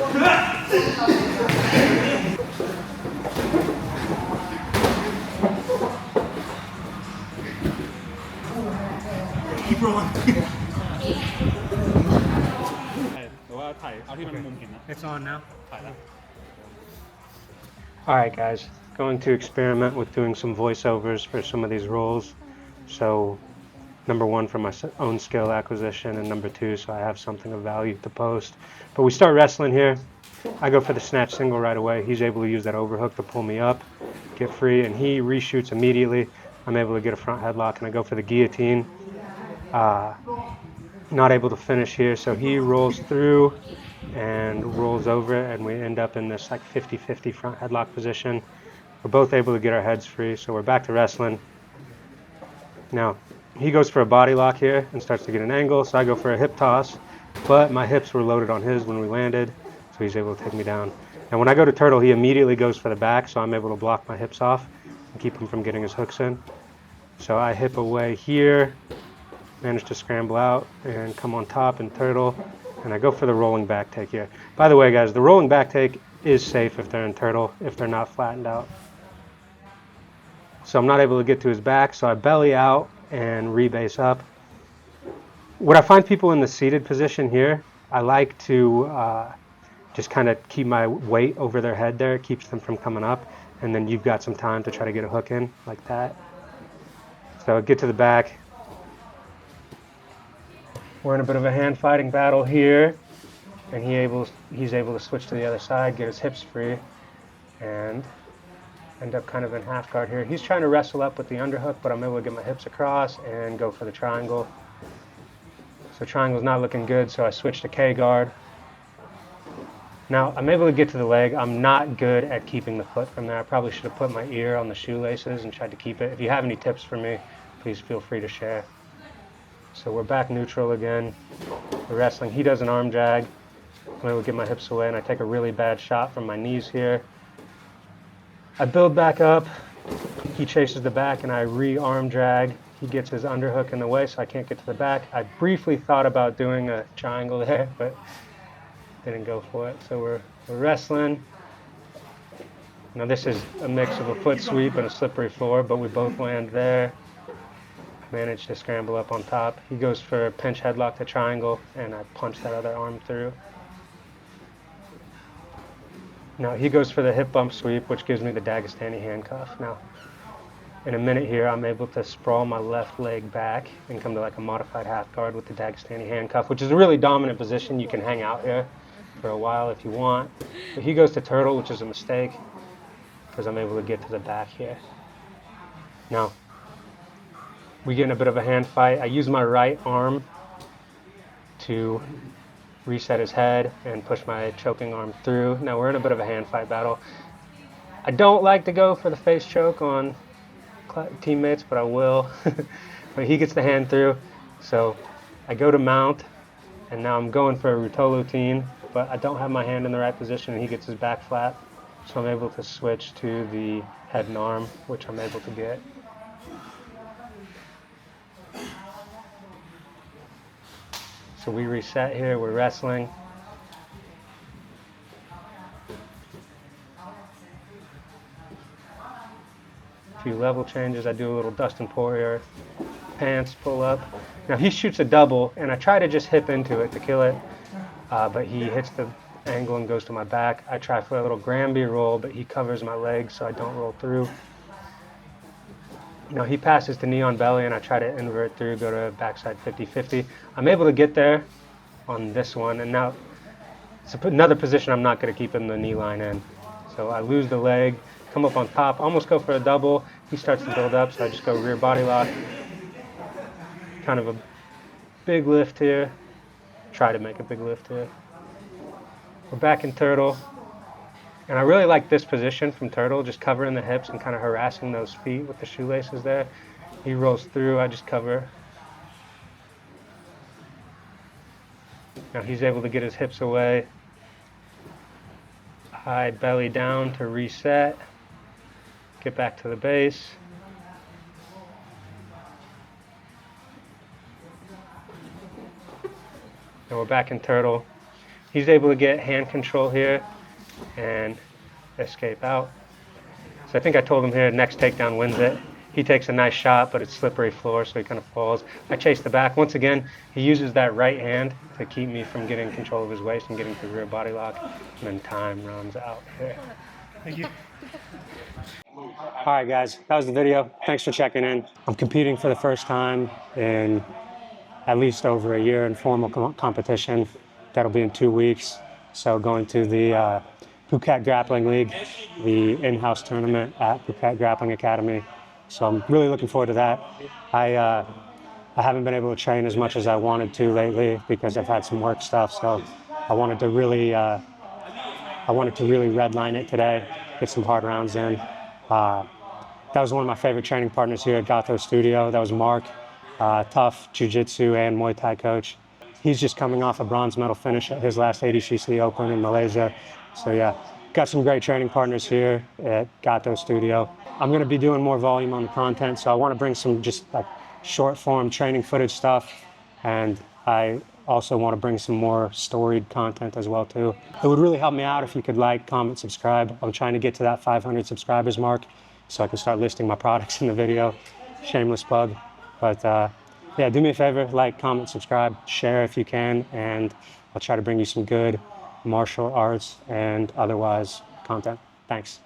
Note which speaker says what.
Speaker 1: Keep rolling.
Speaker 2: It's on now.
Speaker 3: Alright guys, going to experiment with doing some voiceovers for some of these roles. So, number one, for my own skill acquisition, and number two, so I have something of value to post. But we start wrestling here. I go for the snatch single right away. He's able to use that overhook to pull me up, get free, and he reshoots immediately. I'm able to get a front headlock, and I go for the guillotine. Not able to finish here, so he rolls through and rolls over, and we end up in this like 50-50 front headlock position. We're both able to get our heads free, so we're back to wrestling. Now, he goes for a body lock here and starts to get an angle, so I go for a hip toss, but my hips were loaded on his when we landed, so he's able to take me down. Now, when I go to turtle, he immediately goes for the back, so I'm able to block my hips off and keep him from getting his hooks in. So I hip away here, manage to scramble out and come on top and turtle, and I go for the rolling back take here. By the way, guys, the rolling back take is safe if they're in turtle, if they're not flattened out. So I'm not able to get to his back, so I belly out and rebase up. What I find people in the seated position here, I like to just kind of keep my weight over their head there. It keeps them from coming up, and then you've got some time to try to get a hook in like that. So I get to the back. We're in a bit of a hand fighting battle here, and he's able to switch to the other side, get his hips free, and end up kind of in half guard here. He's trying to wrestle up with the underhook, but I'm able to get my hips across and go for the triangle. So triangle's not looking good, so I switch to K guard. Now I'm able to get to the leg. I'm not good at keeping the foot from there. I probably should have put my ear on the shoelaces and tried to keep it. If you have any tips for me, please feel free to share. So we're back neutral again. We're wrestling. He does an arm drag. I'm able to get my hips away, and I take a really bad shot from my knees here. I build back up. He chases the back, and I re-arm drag. He gets his underhook in the way, so I can't get to the back. I briefly thought about doing a triangle there, but didn't go for it. So we're wrestling. Now this is a mix of a foot sweep and a slippery floor, but we both land there. Managed to scramble up on top. He goes for a pinch headlock to triangle, and I punch that other arm through. Now he goes for the hip bump sweep, which gives me the Dagestani handcuff. Now, in a minute here, I'm able to sprawl my left leg back and come to like a modified half guard with the Dagestani handcuff, which is a really dominant position. You can hang out here for a while if you want. But he goes to turtle, which is a mistake, because I'm able to get to the back here. Now, we get in a bit of a hand fight. I use my right arm to reset his head and push my choking arm through. Now we're in a bit of a hand fight battle. I don't like to go for the face choke on teammates, but I will. But he gets the hand through. So I go to mount, and now I'm going for a Rutolo team, but I don't have my hand in the right position, and he gets his back flat. So I'm able to switch to the head and arm, which I'm able to get. So we reset here, we're wrestling. A few level changes, I do a little Dustin Poirier pants pull up. Now he shoots a double, and I try to just hip into it to kill it, but he hits the angle and goes to my back. I try for a little Granby roll, but he covers my legs so I don't roll through. Now he passes to knee on belly, and I try to invert through, go to backside 50-50. I'm able to get there on this one, and now it's another position I'm not going to keep in the knee line in. So I lose the leg, come up on top, almost go for a double. He starts to build up, so I just go rear body lock. Kind of a big lift here. Try to make a big lift here. We're back in turtle. And I really like this position from turtle, just covering the hips and kind of harassing those feet with the shoelaces there. He rolls through, I just cover. Now he's able to get his hips away. I belly down to reset. Get back to the base. And we're back in turtle. he's able to get hand control here and escape out. So I think I told him here, next takedown wins it. He takes a nice shot, but it's slippery floor, so he kind of falls. I chase the back. Once again, he uses that right hand to keep me from getting control of his waist and getting to the rear body lock. And then time runs out here. Thank you. All right, guys, that was the video. Thanks for checking in. I'm competing for the first time in at least over a year in formal competition. That'll be in 2 weeks. So going to the Phuket Grappling League, the in-house tournament at Phuket Grappling Academy. So I'm really looking forward to that. I haven't been able to train as much as I wanted to lately because I've had some work stuff. So I wanted to really redline it today, get some hard rounds in. That was one of my favorite training partners here at Gato Studio. That was Mark, tough jiu-jitsu and Muay Thai coach. He's just coming off a bronze medal finish at his last ADCC Open in Malaysia. So yeah, got some great training partners here at Gato Studio. I'm going to be doing more volume on the content, so I want to bring some just like short form training footage stuff, and I also want to bring some more storied content as well too. It would really help me out if you could like, comment, subscribe. I'm trying to get to that 500 subscribers mark so I can start listing my products in the video. Shameless plug. But yeah, do me a favor, like, comment, subscribe, share if you can, and I'll try to bring you some good martial arts and otherwise content. Thanks.